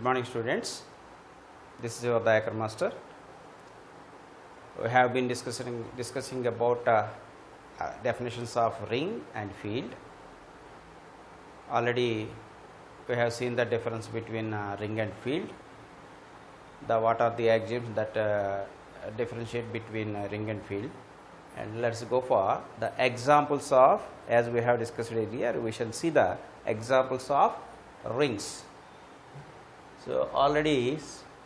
morning, students. This is your Dayakar master. We have been discussing about definitions of ring and field. Already we have seen the difference between ring and field. What are the axioms that differentiate between ring and field? And let us go for the examples of, as we have discussed earlier, we shall see the examples of rings. So already,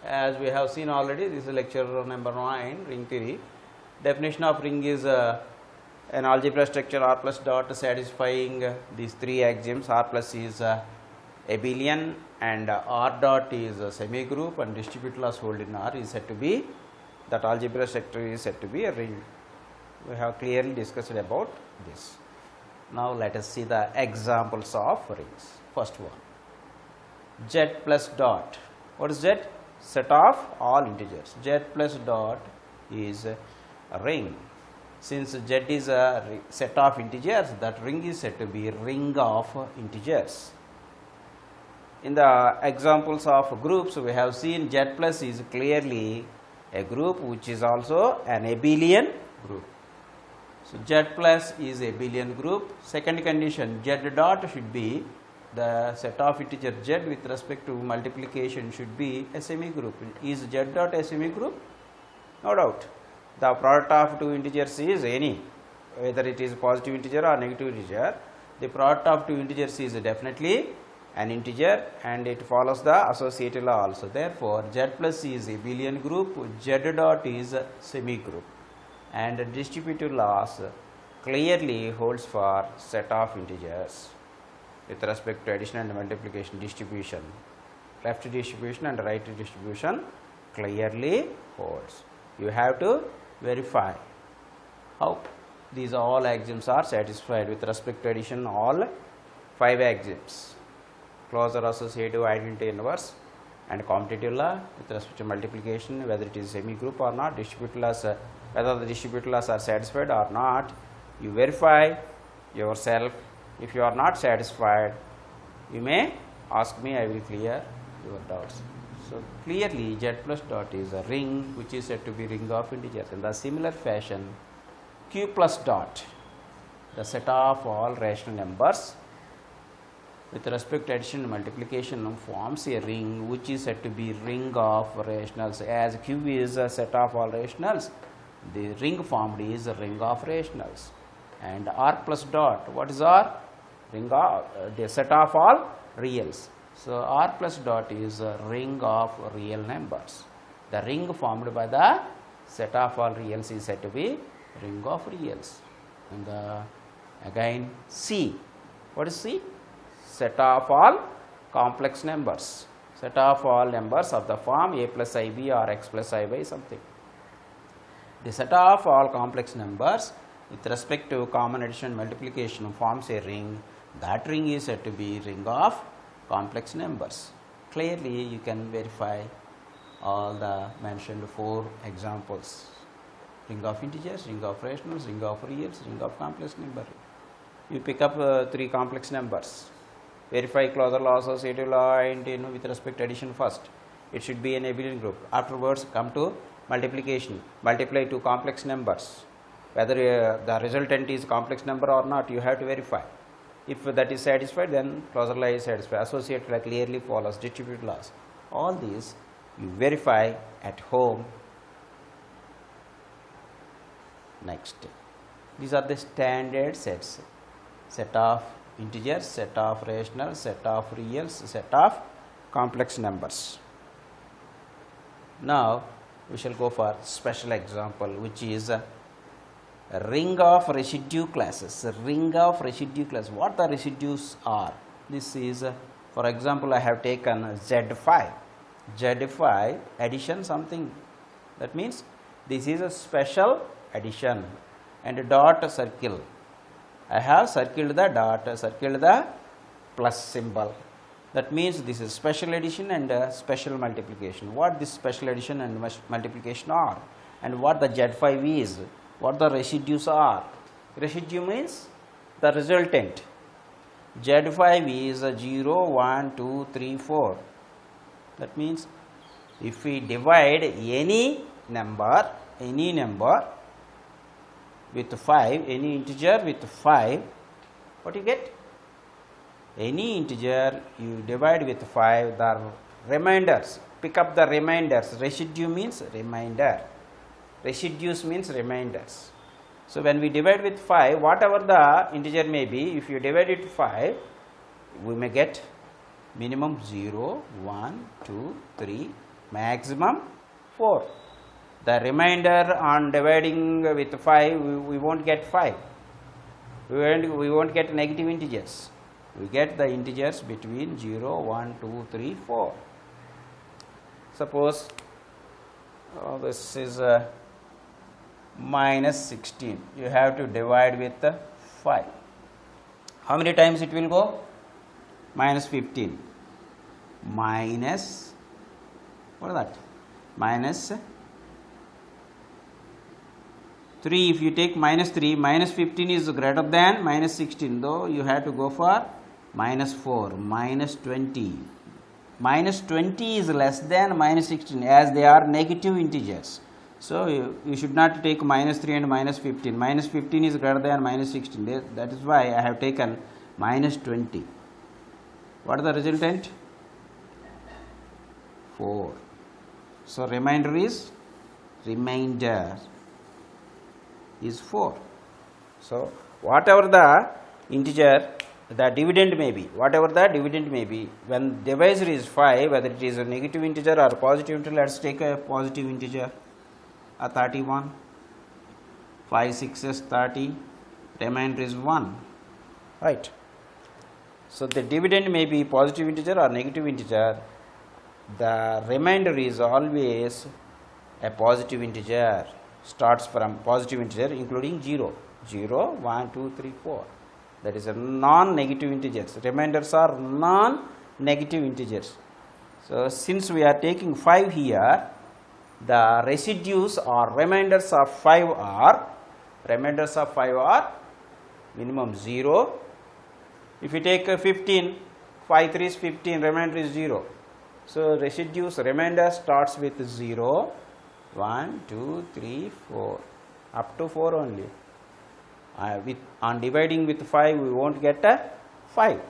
as we have seen already, this is lecture number 9, ring theory. Definition of ring is an algebra structure R plus dot satisfying these three axioms. R plus is abelian and R dot is a semi group, and distributive laws hold in R is said to be, that algebra structure is said to be a ring. We have clearly discussed about this. Now let us see the examples of rings. First one, Z plus dot. What is Z? Set of all integers. Z plus dot is a ring. Since Z is a set of integers, that ring is said to be ring of integers. In the examples of groups, we have seen Z plus is clearly a group which is also an abelian group. So Z plus is a abelian group. Second condition, Z dot should be the set of integer Z with respect to multiplication should be a semi group. Is Z dot a semi group? No doubt. The product of two integers is any, whether it is positive integer or negative integer. The product of two integers is definitely an integer, and it follows the associative law also. Therefore, Z plus is abelian group, Z dot is a semi group, and distributive laws clearly holds for set of integers with respect to addition and multiplication distribution. Left distribution and right distribution clearly holds. You have to verify how these all axioms are satisfied with respect to addition. All 5 axioms: closure, associative, identity, inverse, and commutative law. With respect to multiplication, whether it is semi group or not, distributive laws, whether the distributive laws are satisfied or not, you verify yourself. If you are not satisfied, you may ask me, I will clear your doubts. So clearly Z plus dot is a ring which is said to be ring of integers. In the similar fashion, Q plus dot, the set of all rational numbers with respect to addition and multiplication, forms a ring which is said to be ring of rationals. As Q is a set of all rationals, the ring formed is a ring of rationals. And R plus dot, what is R? Ring of the set of all reals. So R plus dot is a ring of real numbers. The ring formed by the set of all reals is said to be ring of reals. And again C, what is C? Set of all complex numbers. Set of all numbers of the form a plus ib or x plus I by something. The set of all complex numbers with respect to common addition and multiplication forms a ring. That ring is said to be ring of complex numbers. Clearly you can verify all the mentioned 4 examples: ring of integers, ring of rationals, ring of reals, ring of complex number. You pick up 3 complex numbers, verify closure law, associative law, and with respect to addition first. It should be an abelian group. Afterwards come to multiplication. Multiply 2 complex numbers. Whether the resultant is complex number or not, you have to verify. If that is satisfied, then closure law is satisfied. Associative law clearly follows, distributive laws. All these you verify at home. Next, these are the standard sets: set of integers, set of rationals, set of reals, set of complex numbers. Now we shall go for special example, which is a ring of residue classes. A ring of residue class. What the residues are? This is, for example, I have taken Z5. Z5 addition something. That means this is a special addition, and a dot circle. I have circled the dot, circled the plus symbol. That means this is special addition and special multiplication. What this special addition and multiplication are, and what the Z5 is, what the residues are. Residue means the resultant. Z5 is 0, 1, 2, 3, 4. That means if we divide any number with 5, any integer with 5, what you get? Any integer you divide with 5, the remainders, pick up the remainders. Residue means remainder. Residues means remainders. So when we divide with 5, whatever the integer may be, if you divide it with 5, we may get minimum 0, 1, 2, 3, maximum 4. The remainder on dividing with 5, we won't get 5. We won't get negative integers. We get the integers between 0, 1, 2, 3, 4. Suppose this is minus 16. You have to divide with 5. How many times it will go? Minus 15. Minus, what is that? Minus 3. If you take minus 3, minus 15 is greater than minus 16, though you have to go for minus 4, minus 20. Minus 20 is less than minus 16 as they are negative integers. So you should not take minus 3 and minus 15. Minus 15 is greater than minus 16. That is why I have taken minus 20. What is the resultant? 4. So remainder is 4. So whatever the integer, the dividend may be, when divisor is 5, whether it is a negative integer or positive integer, let us take a positive integer, a 31, 5 6s 30, remainder is 1, right. So the dividend may be positive integer or negative integer, the remainder is always a positive integer, starts from positive integer including 0, 0, 1, 2, 3, 4. That is a non-negative integers. Remainders are non-negative integers. So since we are taking 5 here, the residues or remainders of 5 are minimum 0. If you take 15, 5 3 is 15, remainder is 0. So residues, remainder starts with 0, 1, 2, 3, 4, up to 4 only. On dividing with 5, we won't get a 5.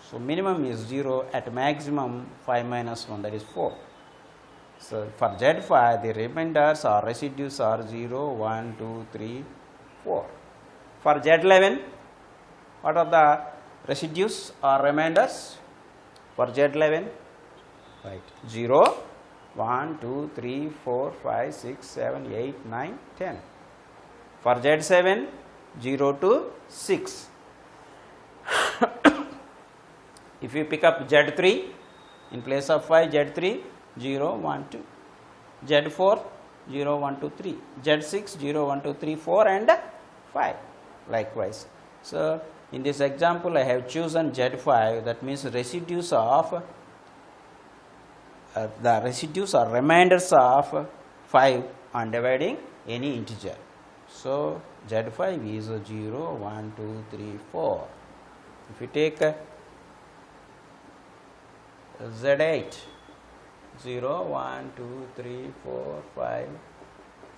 So minimum is 0, at maximum 5 minus 1, that is 4. So for Z5, the remainders or residues are 0, 1, 2, 3, 4. For Z11, what are the residues or remainders? For Z11, right, 0, 1, 2, 3, 4, 5, 6, 7, 8, 9, 10. For Z7, 0 to 6. If you pick up Z3, in place of 5, Z3, 0, 1, 2. Z4, 0, 1, 2, 3. Z6, 0, 1, 2, 3, 4 and 5. Likewise. So in this example, I have chosen Z5, that means residues of the residues or remainders of 5 on dividing any integer. So Z5 is 0, 1, 2, 3, 4. If you take Z8, 0, 1, 2, 3, 4, 5,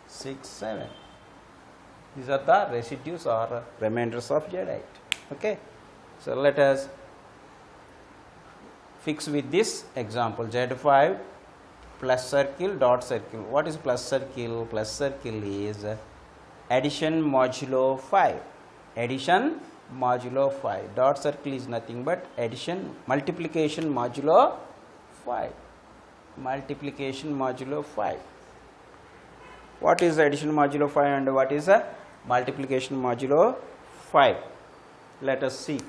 6, 7. These are the residues or remainders of Z8. Okay. So let us fix with this example. Z5 plus circle, dot circle. What is plus circle? Plus circle is addition modulo 5. Addition modulo 5. Dot circle is nothing but addition, multiplication modulo 5. Multiplication modulo 5. What is addition modulo 5 and what is a multiplication modulo 5? Let us see.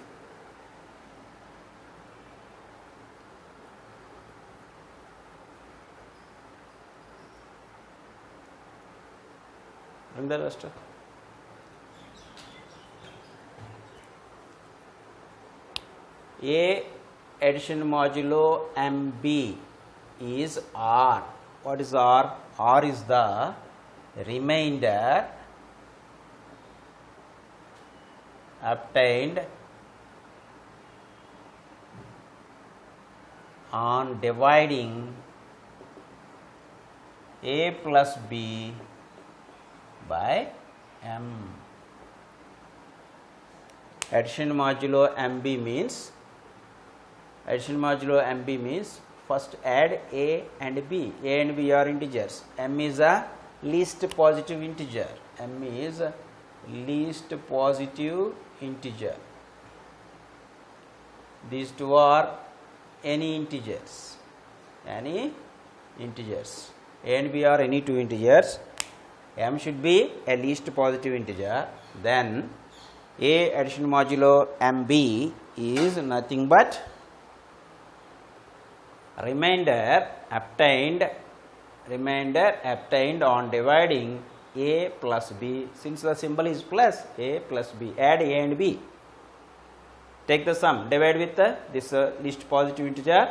Bring the raster. A addition modulo MB is R. What is R? R is the remainder obtained on dividing a plus b by m. Addition modulo mb means first add a and b. A and b are integers. M is a least positive integer. M is least positive integer. These two are any integers. A and b are any two integers. M should be a least positive integer. Then a addition modulo mb is nothing but remainder obtained on dividing a plus b. Since the symbol is plus, a plus b, add a and b, take the sum, divide with this least positive integer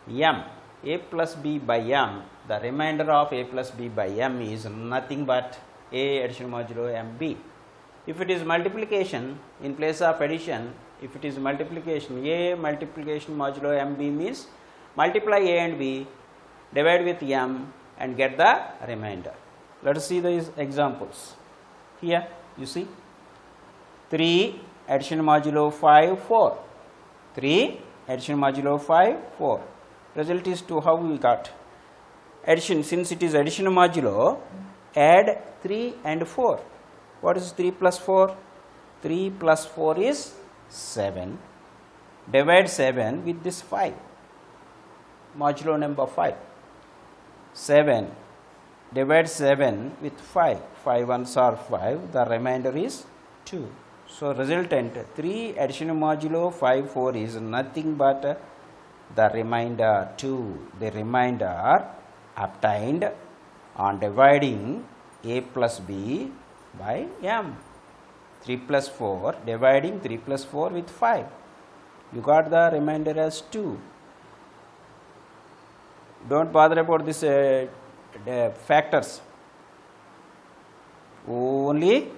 m. A plus b by m, the remainder of a plus b by m is nothing but a addition modulo mb. If it is multiplication in place of addition, if it is multiplication, a multiplication modulo mb means multiply a and b, divide with m and get the remainder. Let us see these examples. Here you see 3 addition modulo 5 4, 3 addition modulo 5 4. Result is 2. How we got addition? Since it is addition modulo, add 3 and 4. What is 3 plus 4? 3 plus 4 is 7. Divide 7 with this 5, modulo number 5. 7, divide 7 with 5. 5 ones are 5, the remainder is 2. So resultant 3 addition modulo 5 4 is nothing but the remainder 2. The remainder obtained on dividing a plus b by m. 3 plus 4, dividing 3 plus 4 with 5. You got the remainder as 2. Don't bother about this factors. Only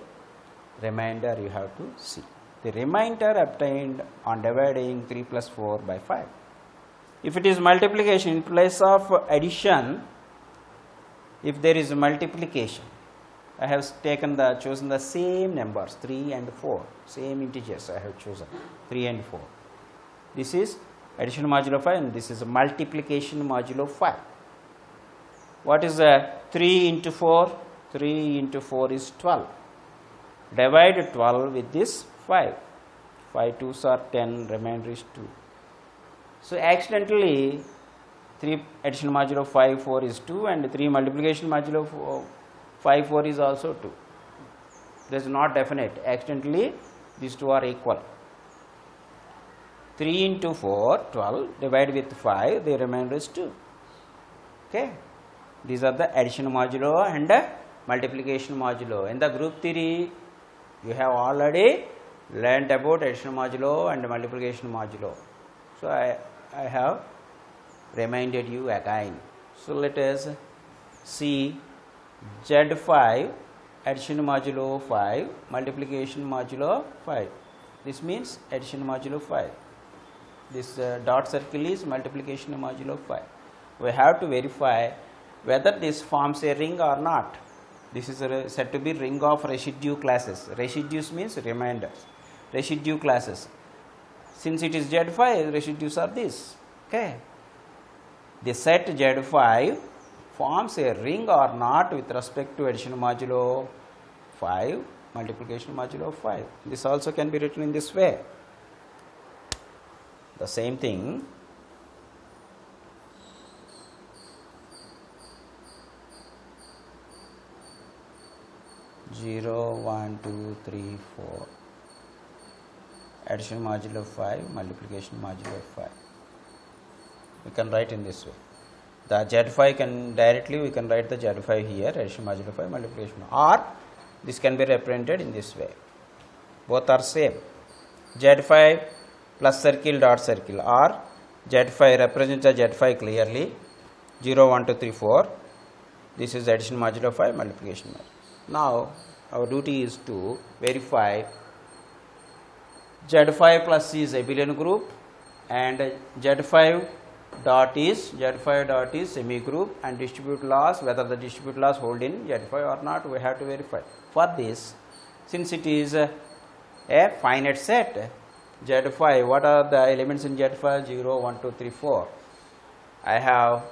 remainder you have to see. The remainder obtained on dividing 3 plus 4 by 5. If it is multiplication in place of addition, if there is multiplication, I have chosen the same numbers 3 and 4, same integers I have chosen 3 and 4. This is addition modulo 5 and this is multiplication modulo 5. What is 3 into 4? 3 into 4 is 12. Divide 12 with this 5. 5 2s are 10, remainder is 2. So accidentally 3 addition modulo 5 4 is 2 and 3 multiplication modulo 5 4 is also 2. This is not definite. Accidentally these two are equal. 3 into 4 12, divide with 5, the remainder is 2. Okay. These are the addition modulo and multiplication modulo. In the group theory you have already learnt about addition modulo and multiplication modulo. So I have reminded you again. So let us see Z5 addition modulo 5, multiplication modulo 5. This means addition modulo 5. This dot circle is multiplication modulo 5. We have to verify whether this forms a ring or not. This is said to be ring of residue classes. Residues means remainders. Residue classes. Since it is Z5, residues are this. Okay. The set Z5 forms a ring or not with respect to addition modulo 5, multiplication modulo 5. This also can be written in this way. The same thing. Zero, 1, 2, 3, 4. Addition modulo 5, multiplication modulo 5. We can write in this way. The Z5 can directly we can write the Z5 here, addition modulo 5, multiplication, or this can be represented in this way. Both are same. Z5 plus circle dot circle, or Z5 represents the Z5 clearly. 0, 1, 2, 3, 4. This is addition modulo 5, multiplication modulo. Now our duty is to verify Z5 plus C is abelian group and Z5 dot is Z5 dot is semi group, and distribute loss, whether the distribute loss hold in Z5 or not, we have to verify. For this, since it is a finite set Z5, what are the elements in Z5? 0, 1, 2, 3, 4. I have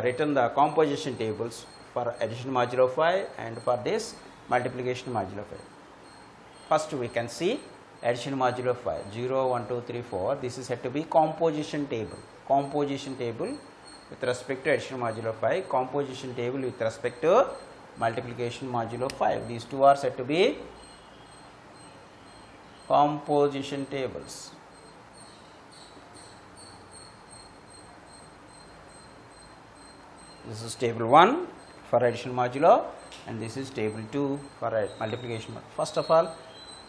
written the composition tables for addition modulo 5 and for this multiplication modulo 5. First we can see addition modulo 5, 0, 1, 2, 3, 4. This is said to be composition table. Composition table with respect to addition modulo 5, composition table with respect to multiplication modulo 5. These two are said to be composition tables. This is table 1 for addition modulo, and this is table 2 for multiplication. First of all,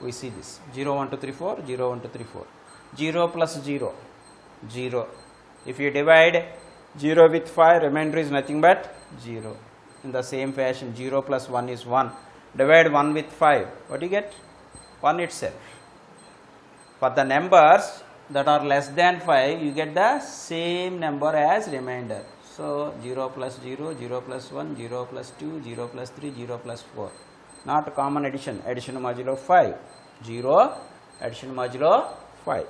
we see this 0, 1, 2, 3, 4, 0, 1, 2, 3, 4. 0 plus 0, 0. If you divide 0 with 5, remainder is nothing but 0. In the same fashion, 0 plus 1 is 1. Divide 1 with 5, what do you get? 1 itself. For the numbers that are less than 5, you get the same number as remainder. So 0 plus 0, 0 plus 1, 0 plus 2, 0 plus 3, 0 plus 4. Not common addition, addition modulo 5. 0, addition modulo 5.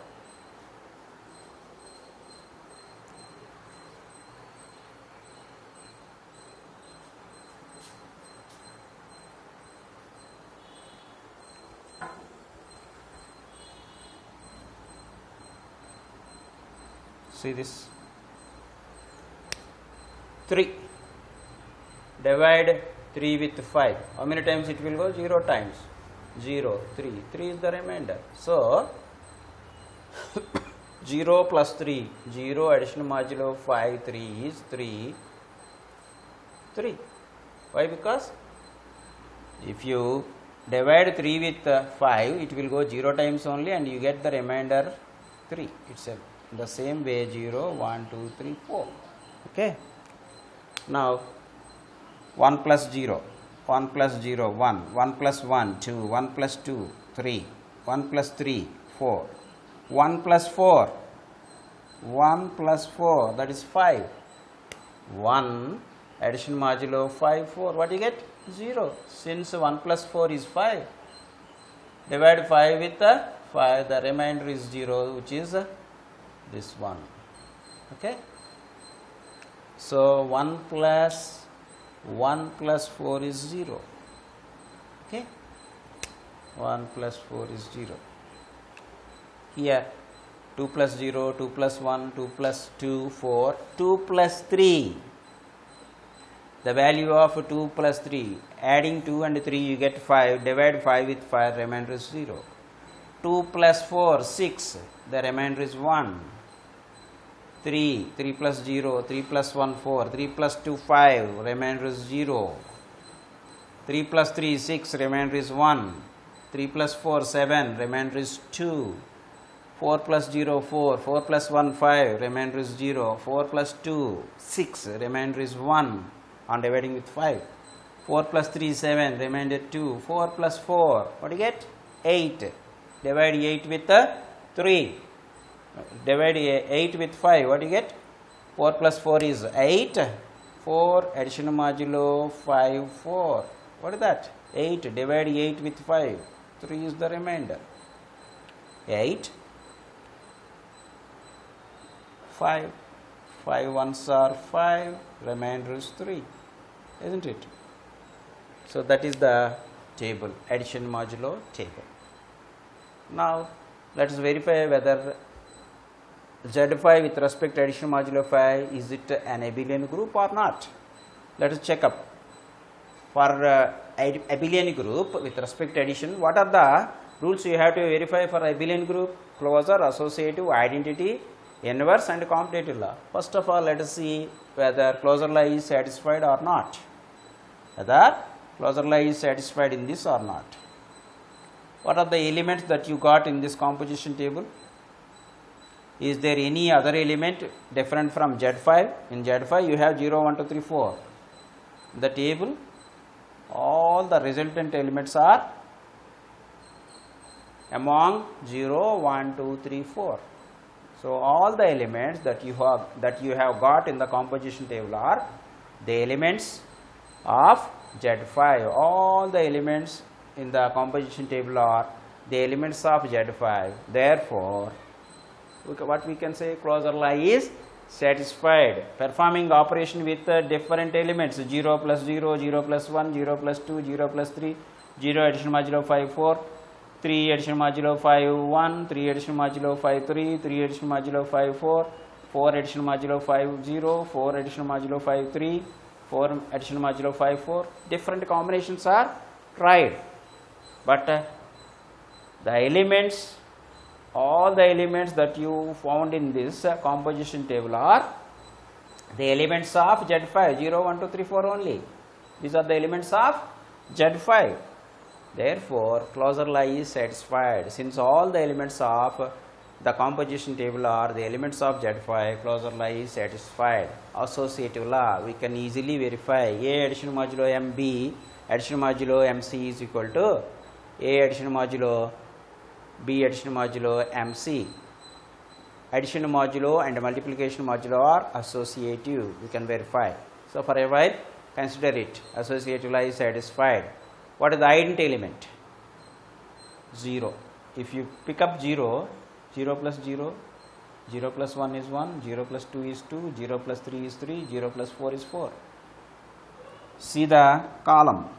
See this 3, divide 3 with 5, how many times it will go? 0 times. 0, 3, 3 is the remainder. So 0 plus 3, 0 addition modulo 5, 3 is 3, 3. Why? Because if you divide 3 with 5, it will go 0 times only, and you get the remainder 3 itself. The same way 0, 1, 2, 3, 4. Okay. Now 1 plus 0, 1 plus 0, 1, 1 plus 1, 2, 1 plus 2, 3, 1 plus 3, 4, 1 plus 4, 1 plus 4, that is 5. 1 addition modulo 5, 4, what do you get? 0. Since 1 plus 4 is 5, divide 5 with 5, the remainder is 0, which is this one. Okay. So 1 plus 4 is 0. Okay. 1 plus 4 is 0. Here 2 plus 0, 2 plus 1, 2 plus 2, 4, 2 plus 3. The value of 2 plus 3, adding 2 and 3 you get 5, divide 5 with 5, remainder is 0. 2 plus 4, 6, the remainder is 1. 3, 3 plus 0, 3 plus 1, 4, 3 plus 2, 5, remainder is 0. 3 plus 3, 6, remainder is 1. 3 plus 4, 7, remainder is 2. 4 plus 0, 4, 4 plus 1, 5, remainder is 0. 4 plus 2, 6, remainder is 1 on dividing with 5. 4 plus 3, 7, remainder 2. 4 plus 4, what do you get? 8. Divide 8 with 3. Divide 8 with 5, what do you get? 4 plus 4 is 8. 4 addition modulo 5, 4. What is that? 8. Divide 8 with 5. 3 is the remainder. 8. 5. 5 ones are 5. Remainder is 3. Isn't it? So that is the table, addition modulo table. Now let us verify whether Z5 with respect to addition modulo 5, is it an abelian group or not? Let us check up. For abelian group with respect to addition, what are the rules you have to verify for abelian group? Closure, associative, identity, inverse and commutative law. First of all, let us see whether closure law is satisfied or not. Whether closure law is satisfied in this or not. What are the elements that you got in this composition table? Is there any other element different from Z5? In Z5 you have 0, 1, 2, 3, 4. The table, all the resultant elements are among 0, 1, 2, 3, 4. So all the elements that you have got in the composition table are the elements of Z5. All the elements in the composition table are the elements of Z5. Therefore, what we can say, closure lie is satisfied. Performing operation with different elements 0 plus 0, 0 plus 1, 0 plus 2, 0 plus 3, 0 addition modulo 5 4, 3 addition modulo 5 1, 3 addition modulo 5 3, 3 addition modulo 5 4, 4 addition modulo 5 0, 4 addition modulo 5 3, 4 addition modulo 5 4. Different combinations are tried, but the elements, all the elements that you found in this composition table are the elements of Z5, 0, 1, 2, 3, 4 only. These are the elements of Z5. Therefore, closure lie is satisfied. Since all the elements of the composition table are the elements of Z5, closure lie is satisfied. Associative law, we can easily verify A addition modulo MB addition modulo MC is equal to A addition modulo B addition modulo MC. Addition modulo and multiplication modulo are associative, we can verify. So for a while, consider it. Associative law is satisfied. What is the identity element? 0. If you pick up 0, 0 plus 0, 0 plus 1 is 1, 0 plus 2 is 2, 0 plus 3 is 3, 0 plus 4 is 4. See the column.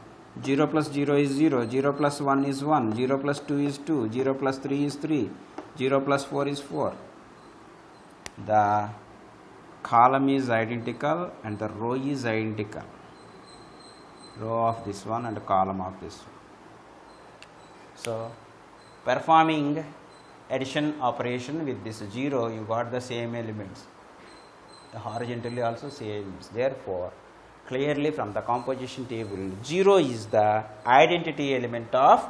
0 plus 0 is 0, 0 plus 1 is 1, 0 plus 2 is 2, 0 plus 3 is 3, 0 plus 4 is 4. The column is identical and the row is identical. Row of this one and column of this one. So, performing addition operation with this 0, you got the same elements. The horizontally also same elements. Therefore, clearly from the composition table, 0 is the identity element of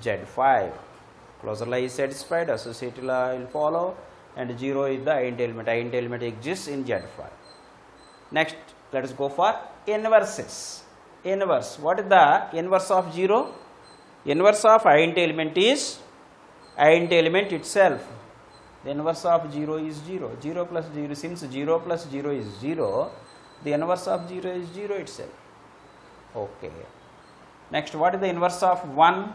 Z5. Closure lie is satisfied, associative law will follow, and 0 is the identity element. Identity element exists in Z5. Next, let us go for inverses. Inverse. What is the inverse of 0? Inverse of identity element is identity element itself. The inverse of 0 is 0. 0 plus 0, since 0 plus 0 is 0, the inverse of 0 is 0 itself. Okay. Next, what is the inverse of 1?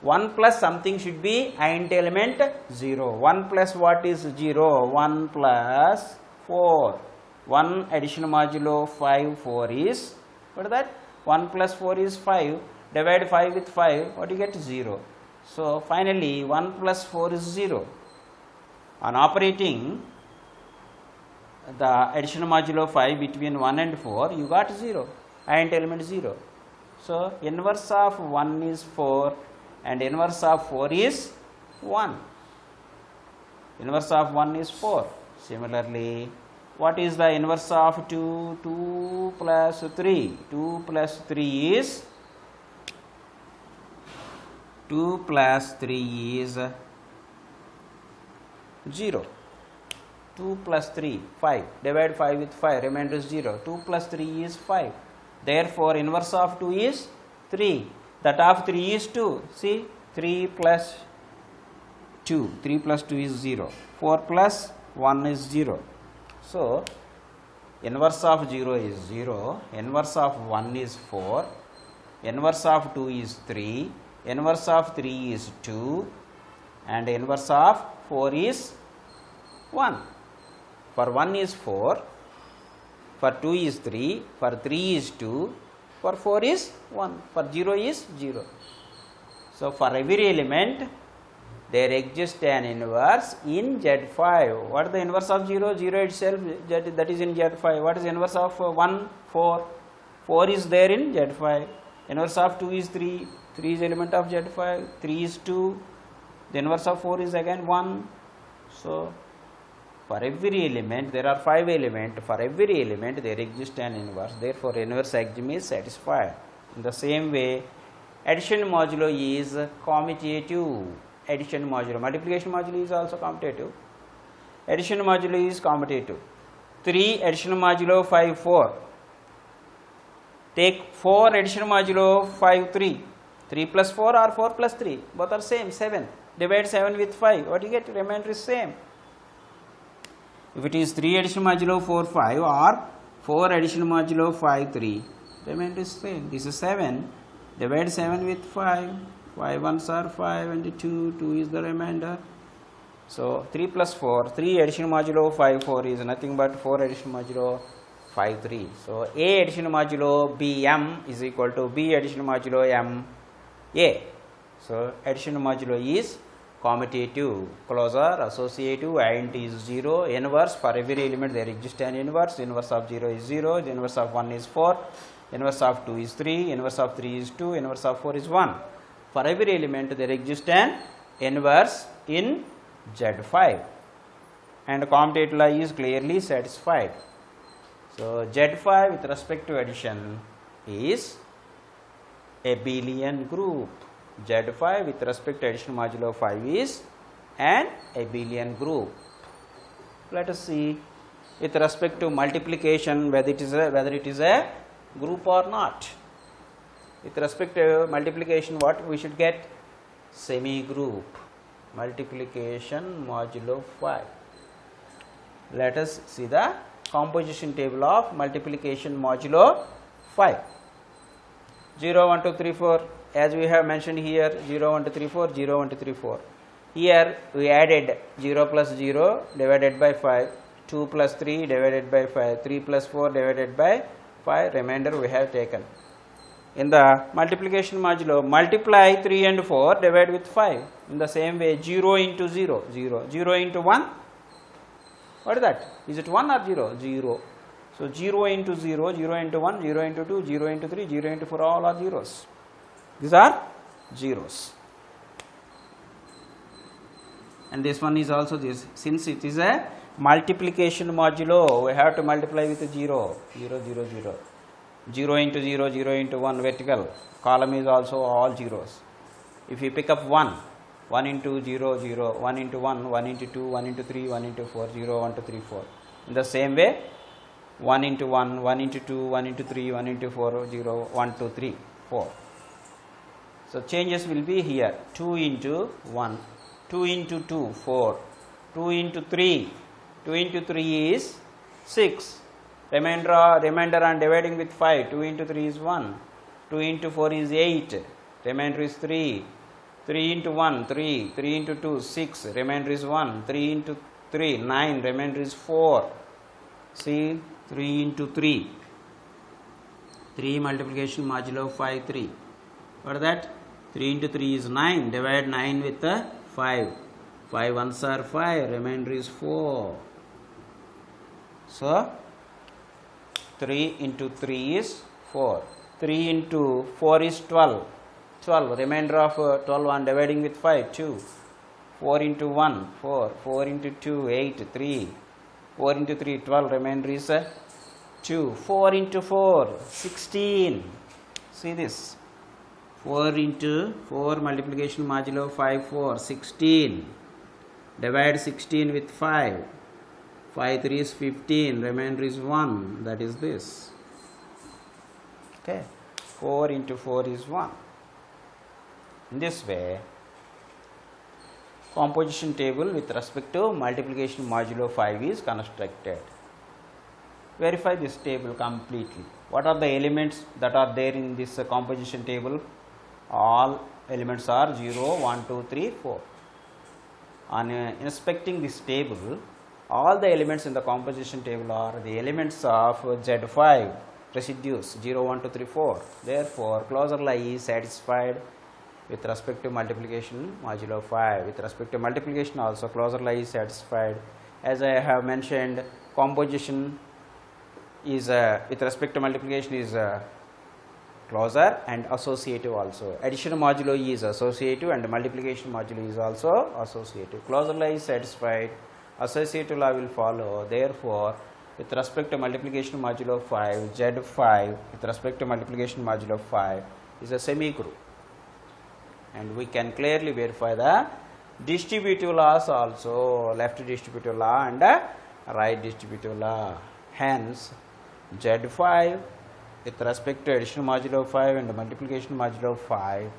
1 plus something should be identity element 0. 1 plus what is 0? 1 plus 4. 1 addition modulo 5, 4 is, what is that? 1 plus 4 is 5. Divide 5 with 5, what you get? 0. So, finally, 1 plus 4 is 0. On operating the addition modulo 5 between 1 and 4, you got 0, identity element 0. So, inverse of 1 is 4 and inverse of 4 is 1. Inverse of 1 is 4. Similarly, what is the inverse of 2? 2 plus 3. 2 plus 3 is 2 plus 3 is 0. 2 plus 3, 5. Divide 5 with 5, remainder is 0. 2 plus 3 is 5. Therefore, inverse of 2 is 3. That of 3 is 2. See, 3 plus 2. 3 plus 2 is 0. 4 plus 1 is 0. So, inverse of 0 is 0. Inverse of 1 is 4. Inverse of 2 is 3. Inverse of 3 is 2. And inverse of 4 is 1. For 1 is 4, for 2 is 3, for 3 is 2, for 4 is 1, for 0 is 0. So, for every element, there exists an inverse in Z5. What is the inverse of 0? 0 itself, that is in Z5. What is the inverse of 1? 4. 4 is there in Z5. Inverse of 2 is 3. 3 is element of Z5. 3 is 2. The inverse of 4 is again 1. So, for every element, there are 5 elements. For every element, there exists an inverse. Therefore, inverse axiom is satisfied. In the same way, addition modulo is commutative. Addition modulo. Multiplication modulo is also commutative. Addition modulo is commutative. 3 addition modulo 5, 4. Take 4 addition modulo 5, 3. 3 plus 4 or 4 plus 3. Both are same, 7. Divide 7 with 5. What you get? Remainder is same. If it is 3 addition modulo 4 5 or 4 addition modulo 5 3, remainder is same. This is 7. Divide 7 with 5. 5 ones are 5 and 2 is the remainder. So 3 plus 4, 3 addition modulo 5 4 is nothing but 4 addition modulo 5 3. So A addition modulo BM is equal to B addition modulo M A. So addition modulo is commutative, closure, associative, identity is 0, inverse. For every element there exists an inverse. Inverse of 0 is 0, the inverse of 1 is 4, inverse of 2 is 3, inverse of 3 is 2, inverse of 4 is 1. For every element there exists an inverse in Z5 and commutative law is clearly satisfied. So Z5 with respect to addition is a abelian group. Z5 with respect to addition modulo 5 is an abelian group. Let us see with respect to multiplication whether it is a group or not. With respect to multiplication, what we should get? Semi-group. Multiplication modulo 5. Let us see the composition table of multiplication modulo 5. 0 1 2 3 4, as we have mentioned here, 0 1 2 3 4, 0 1 2 3 4. Here we added 0 plus 0 divided by 5, 2 plus 3 divided by 5, 3 plus 4 divided by 5, remainder we have taken. In the multiplication modulo, multiply 3 and 4, divide with 5. In the same way, 0 into 0, 0, 0 into 1, what is that? Is it 1 or 0? 0. So 0 into 0, 0 into 1, 0 into 2, 0 into 3, 0 into 4, all are zeros. These are zeros. And this one is also this. Since it is a multiplication modulo, we have to multiply with 0, 0, 0, 0. 0 into 0, 0 into 1 vertical. Column is also all zeros. If you pick up 1, 1 into 0, 0, 1 into 1, 1 into 2, 1 into 3, 1 into 4, 0, 1, 2, 3, 4. In the same way, 1 into 1, 1 into 2, 1 into 3, 1 into 4, 0, 1, 2, 3, 4. So changes will be here. 2 into 1, 2 into 2, 4, 2 into 3, 2 into 3 is 6. Remainder on dividing with 5, 2 into 3 is 1, 2 into 4 is 8, remainder is 3, 3 into 1, 3, 3 into 2, 6, remainder is 1, 3 into 3, 9, remainder is 4. See, 3 into 3, 3 multiplication modulo 5, 3. What is that? 3 into 3 is 9, divide 9 with 5. 5 ones are 5, remainder is 4. So, 3 into 3 is 4. 3 into 4 is 12. 12. Remainder of 12 on dividing with 5, 2. 4 into 1, 4. 4 into 2, 8, 3. 4 into 3, 12. Remainder is 2. 4 into 4, 16. See this. 4 into 4 multiplication modulo 5, 4, 16. Divide 16 with 5. 5 3 is 15, remainder is 1, that is this. Okay, 4 into 4 is 1. In this way, composition table with respect to multiplication modulo 5 is constructed. Verify this table completely. What are the elements that are there in this composition table? All elements are 0, 1, 2, 3, 4. On inspecting this table, all the elements in the composition table are the elements of Z5 residues 0, 1, 2, 3, 4. Therefore, closure law is satisfied with respect to multiplication modulo 5. With respect to multiplication also, closure law is satisfied. As I have mentioned, composition is with respect to multiplication is closure and associative also. Addition modulo is associative and multiplication modulo is also associative. Closure law is satisfied. Associative law will follow. Therefore, with respect to multiplication modulo 5, Z5 with respect to multiplication modulo 5 is a semi-group. And we can clearly verify the distributive laws also, left distributive law and right distributive law. Hence, Z5 with respect to addition modulo 5 and multiplication modulo 5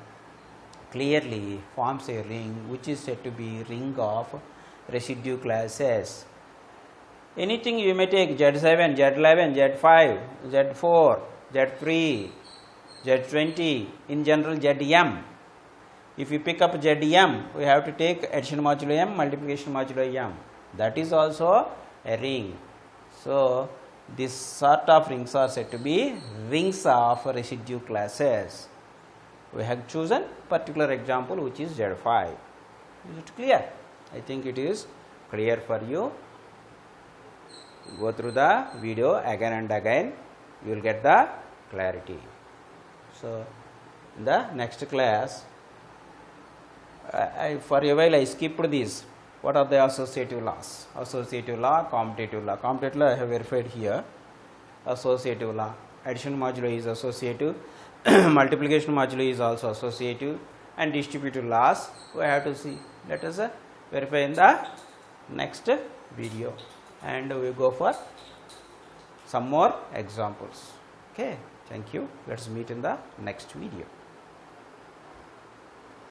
clearly forms a ring which is said to be ring of residue classes. anything you may take Z7, Z11, Z5, Z4, Z3, Z20, in general Zm. If you pick up Zm, we have to take addition modulo m, multiplication modulo m. That is also a ring. So, this sort of rings are said to be rings of residue classes. We have chosen particular example which is Z5. Is it clear? I think it is clear for you. Go through the video again and again, you will get the clarity. So, in the next class, for a while I skipped these. What are the associative laws? Associative law, commutative law. Commutative law I have verified here. Associative law. Addition modulo is associative. Multiplication modulo is also associative. And distributive laws we have to see. Let us verify in the next video. And we go for some more examples. Okay. Thank you. Let us meet in the next video.